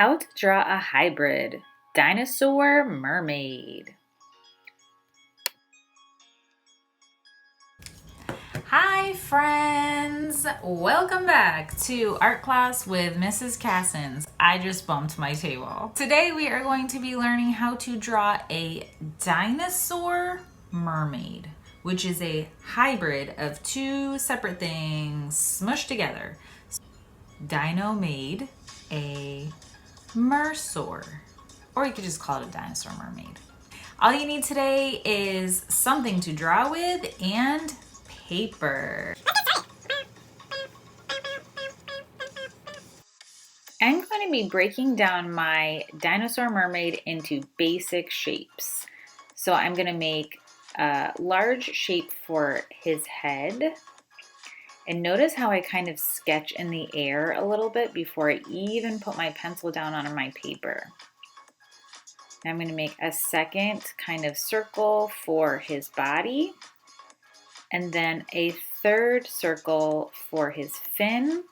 How to draw a hybrid, dinosaur mermaid. Hi friends! Welcome back to art class with Mrs. Cassins. I just bumped my table. Today we are going to be learning how to draw a dinosaur mermaid, which is a hybrid of two separate things smushed together. Dino made a mersaur, or you could just call it a dinosaur mermaid. All you need today is something to draw with and paper. I'm going to be breaking down my dinosaur mermaid into basic shapes. So I'm going to make a large shape for his head. And notice how I kind of sketch in the air a little bit before I even put my pencil down on my paper. Now I'm going to make a second kind of circle for his body, and then a third circle for his fin,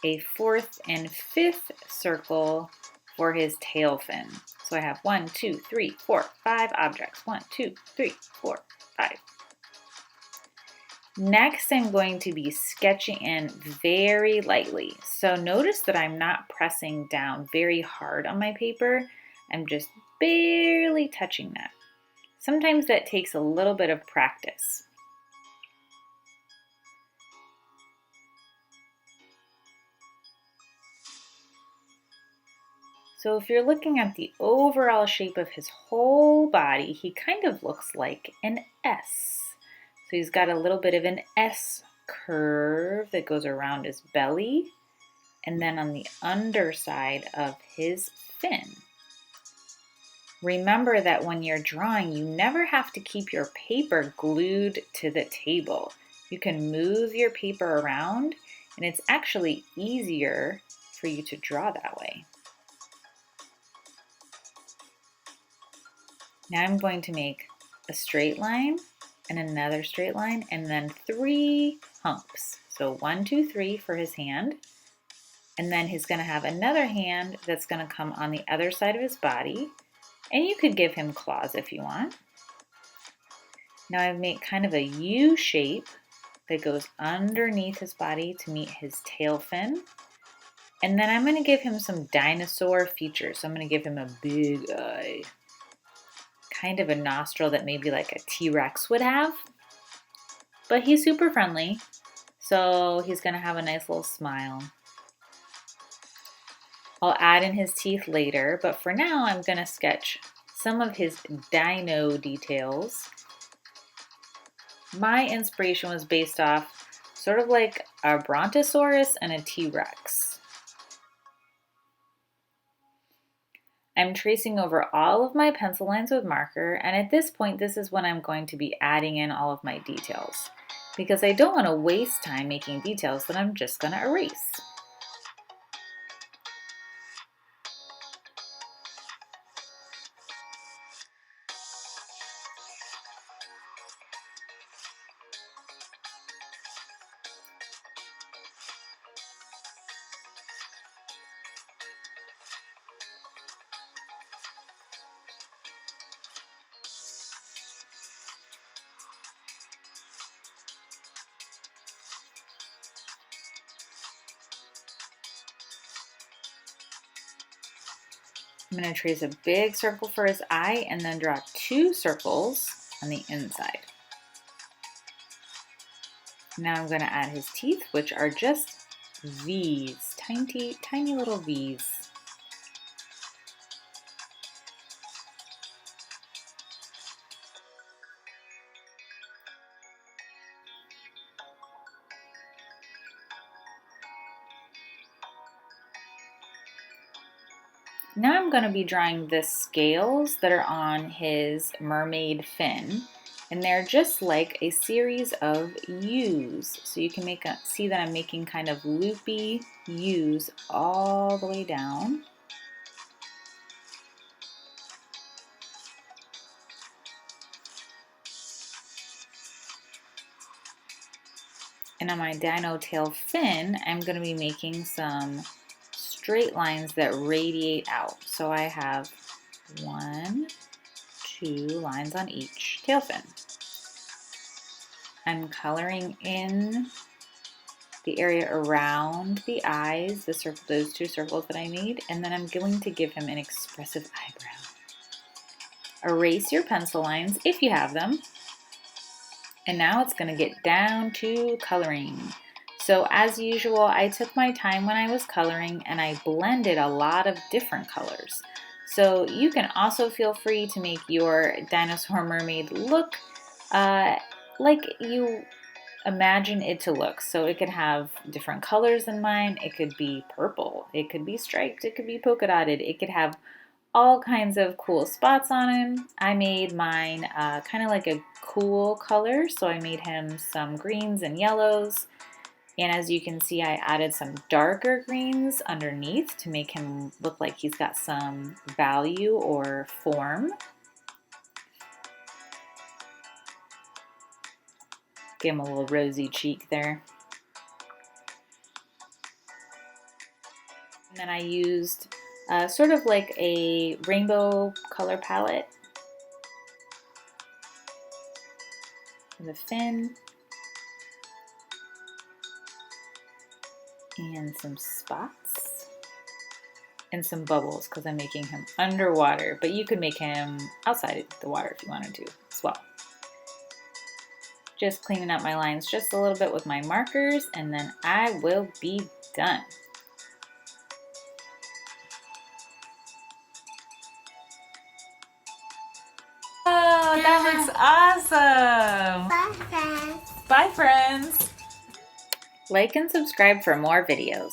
a fourth and fifth circle for his tail fin. So I have 1, 2, 3, 4, 5 objects. 1, 2, 3, 4, 5. Next, I'm going to be sketching in very lightly. So notice that I'm not pressing down very hard on my paper. I'm just barely touching that. Sometimes that takes a little bit of practice. So if you're looking at the overall shape of his whole body, he kind of looks like an S. So he's got a little bit of an S curve that goes around his belly and then on the underside of his fin. Remember that when you're drawing, you never have to keep your paper glued to the table. You can move your paper around, and it's actually easier for you to draw that way. Now I'm going to make a straight line and another straight line and then 3 humps. So 1, 2, 3 for his hand. And then he's going to have another hand that's going to come on the other side of his body. And you could give him claws if you want. Now I've made kind of a U shape that goes underneath his body to meet his tail fin. And then I'm going to give him some dinosaur features. So I'm going to give him a big eye, kind of a nostril that maybe like a T-Rex would have. But he's super friendly, so he's going to have a nice little smile. I'll add in his teeth later, but for now I'm going to sketch some of his dino details. My inspiration was based off sort of like a brontosaurus and a T-Rex. I'm tracing over all of my pencil lines with marker, and at this point this is when I'm going to be adding in all of my details, because I don't want to waste time making details that I'm just going to erase. I'm going to trace a big circle for his eye and then draw 2 circles on the inside. Now I'm going to add his teeth, which are just V's, tiny, tiny little V's. Now I'm going to be drawing the scales that are on his mermaid fin, and they're just like a series of U's. So you can see that I'm making kind of loopy U's all the way down. And on my dino tail fin, I'm going to be making some straight lines that radiate out. So I have 1, 2 lines on each tail fin. I'm coloring in the area around the eyes, those 2 circles that I made, and then I'm going to give him an expressive eyebrow. Erase your pencil lines if you have them. And now it's going to get down to coloring. So as usual, I took my time when I was coloring and I blended a lot of different colors. So you can also feel free to make your dinosaur mermaid look like you imagine it to look. So it could have different colors than mine. It could be purple, it could be striped, it could be polka dotted, it could have all kinds of cool spots on him. I made mine kind of like a cool color, so I made him some greens and yellows. And as you can see, I added some darker greens underneath to make him look like he's got some value or form. Give him a little rosy cheek there. And then I used sort of like a rainbow color palette for the fin. And some spots. And some bubbles because I'm making him underwater. But you could make him outside the water if you wanted to as well. Just cleaning up my lines just a little bit with my markers, and then I will be done. Oh, that looks awesome! Bye, friends. Bye, friends! Like and subscribe for more videos.